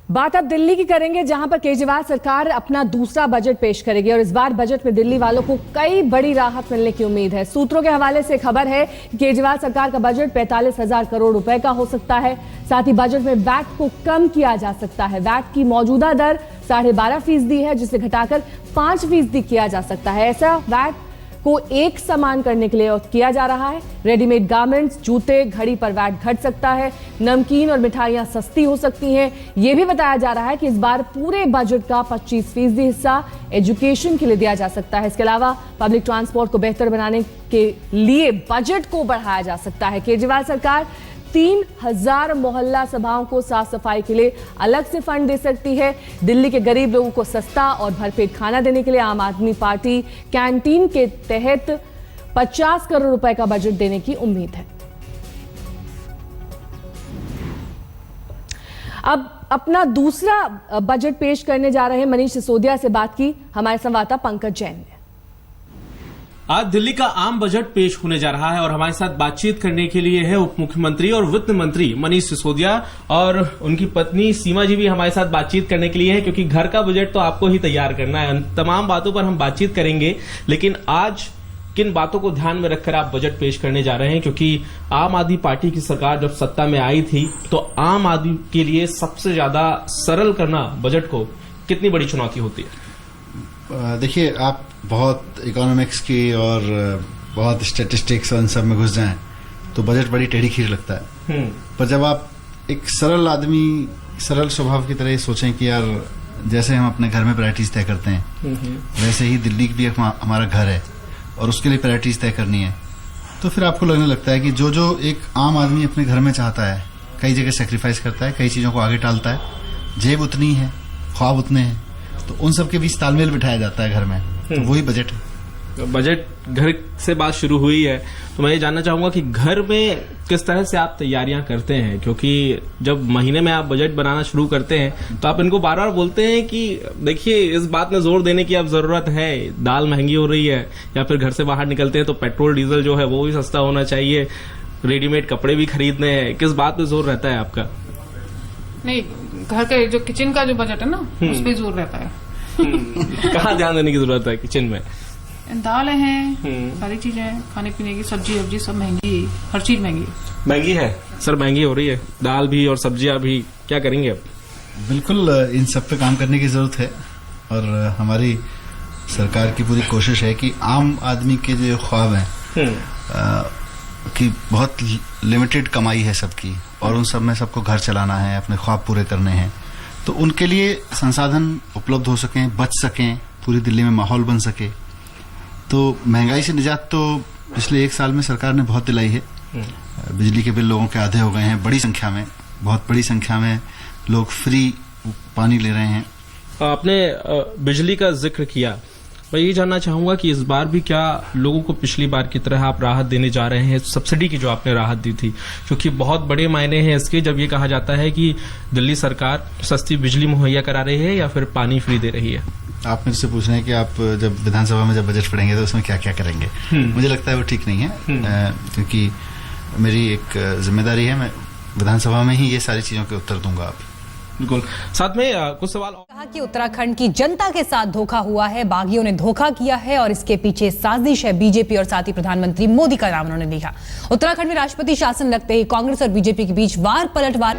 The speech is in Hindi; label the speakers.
Speaker 1: बात अब दिल्ली की करेंगे, जहां पर केजरीवाल सरकार अपना दूसरा बजट पेश करेगी और इस बार बजट में दिल्ली वालों को कई बड़ी राहत मिलने की उम्मीद है। सूत्रों के हवाले से खबर है कि केजरीवाल सरकार का बजट 45,000 करोड़ रुपए का हो सकता है। साथ ही बजट में वैट को कम किया जा सकता है। वैट की मौजूदा दर 12.5% है, जिसे घटाकर 5% किया जा सकता है। ऐसा वैट को एक समान करने के लिए किया जा रहा है। रेडीमेड गारमेंट्स, जूते, घड़ी पर वैट घट सकता है। नमकीन और मिठाइयां सस्ती हो सकती हैं। यह भी बताया जा रहा है कि इस बार पूरे बजट का 25% हिस्सा एजुकेशन के लिए दिया जा सकता है। इसके अलावा पब्लिक ट्रांसपोर्ट को बेहतर बनाने के लिए बजट को बढ़ाया जा सकता है। केजरीवाल सरकार 3,000 मोहल्ला सभाओं को साफ सफाई के लिए अलग से फंड दे सकती है। दिल्ली के गरीब लोगों को सस्ता और भरपेट खाना देने के लिए आम आदमी पार्टी कैंटीन के तहत 50 करोड़ रुपए का बजट देने की उम्मीद है। अब अपना दूसरा बजट पेश करने जा रहे मनीष सिसोदिया से बात की हमारे संवाददाता पंकज जैन ने।
Speaker 2: आज दिल्ली का आम बजट पेश होने जा रहा है और हमारे साथ बातचीत करने के लिए है उप मुख्यमंत्री और वित्त मंत्री मनीष सिसोदिया और उनकी पत्नी सीमा जी भी हमारे साथ बातचीत करने के लिए है, क्योंकि घर का बजट तो आपको ही तैयार करना है। तमाम बातों पर हम बातचीत करेंगे, लेकिन आज किन बातों को ध्यान में रखकर आप बजट पेश करने जा रहे हैं? क्योंकि आम आदमी पार्टी की सरकार जब सत्ता में आई थी तो आम आदमी के लिए सबसे ज्यादा सरल करना बजट को कितनी बड़ी चुनौती होती है?
Speaker 3: देखिए, आप बहुत इकोनॉमिक्स की और बहुत स्टैटिस्टिक्स और इन सब में घुस जाएं तो बजट बड़ी टेढ़ी खीर लगता है। पर जब आप एक सरल आदमी, सरल स्वभाव की तरह सोचें कि यार जैसे हम अपने घर में प्रायोरिटीज तय करते हैं वैसे ही दिल्ली भी हमारा घर है और उसके लिए प्रायोरिटीज तय करनी है, तो फिर आपको लगने लगता है कि जो जो एक आम आदमी अपने घर में चाहता है, कई जगह सेक्रीफाइस करता है, कई चीजों को आगे टालता है। जेब उतनी है, ख्वाब उतने हैं, तो उन सब के बीच तालमेल बिठाया जाता है घर में, तो वही बजट है।
Speaker 2: बजट घर से बात शुरू हुई है तो मैं ये जानना चाहूंगा कि घर में किस तरह से आप तैयारियां करते हैं? क्योंकि जब महीने में आप बजट बनाना शुरू करते हैं तो आप इनको बार बार बोलते हैं कि देखिए इस बात में जोर देने की अब जरूरत है, दाल महंगी हो रही है, या फिर घर से बाहर निकलते हैं तो पेट्रोल डीजल जो है वो भी सस्ता होना चाहिए, रेडीमेड कपड़े भी खरीदने हैं। किस बात पे जोर रहता है आपका?
Speaker 4: नहीं, घर के जो किचन का जो बजट है ना उस पर जोर रहता है।
Speaker 2: कहाँ ध्यान देने की जरूरत है किचन में?
Speaker 4: दालें हैं, सारी चीजें खाने पीने की, सब्जी वब्जी सब महंगी, हर चीज महंगी
Speaker 2: है सर, महंगी हो रही है, दाल भी और सब्जियां भी। क्या करेंगे अब?
Speaker 3: बिल्कुल, इन सब पे काम करने की जरूरत है और हमारी सरकार की पूरी कोशिश है कि आम आदमी के जो ख्वाब हैं कि बहुत लिमिटेड कमाई है सबकी और उन सब में सबको घर चलाना है, अपने ख्वाब पूरे करने हैं, तो उनके लिए संसाधन उपलब्ध हो सकें, बच सकें, पूरी दिल्ली में माहौल बन सके। तो महंगाई से निजात तो पिछले 1 साल में सरकार ने बहुत दिलाई है। बिजली के बिल लोगों के आधे हो गए हैं, बड़ी संख्या में, बहुत बड़ी संख्या में लोग फ्री पानी ले रहे हैं।
Speaker 2: आपने बिजली का जिक्र किया, मैं ये जानना चाहूंगा कि इस बार भी क्या लोगों को पिछली बार की तरह आप राहत देने जा रहे हैं? सब्सिडी की जो आपने राहत दी थी, क्योंकि बहुत बड़े मायने हैं इसके जब ये कहा जाता है कि दिल्ली सरकार सस्ती बिजली मुहैया करा रही है या फिर पानी फ्री दे रही है।
Speaker 3: आप मेरे से पूछ रहे हैं कि आप जब विधानसभा में जब बजट पढ़ेंगे तो उसमें क्या क्या करेंगे। मुझे लगता है वो ठीक नहीं है, क्योंकि मेरी एक जिम्मेदारी है, मैं विधानसभा में ही ये सारी चीजों के उत्तर दूंगा। आप
Speaker 2: बिल्कुल। साथ में कुछ सवाल
Speaker 5: कहा कि उत्तराखंड की जनता के साथ धोखा हुआ है, बागियों ने धोखा किया है और इसके पीछे साजिश है बीजेपी और साथ ही प्रधानमंत्री मोदी का नाम उन्होंने लिखा। उत्तराखंड में राष्ट्रपति शासन लगते ही कांग्रेस और बीजेपी के बीच वार पलटवार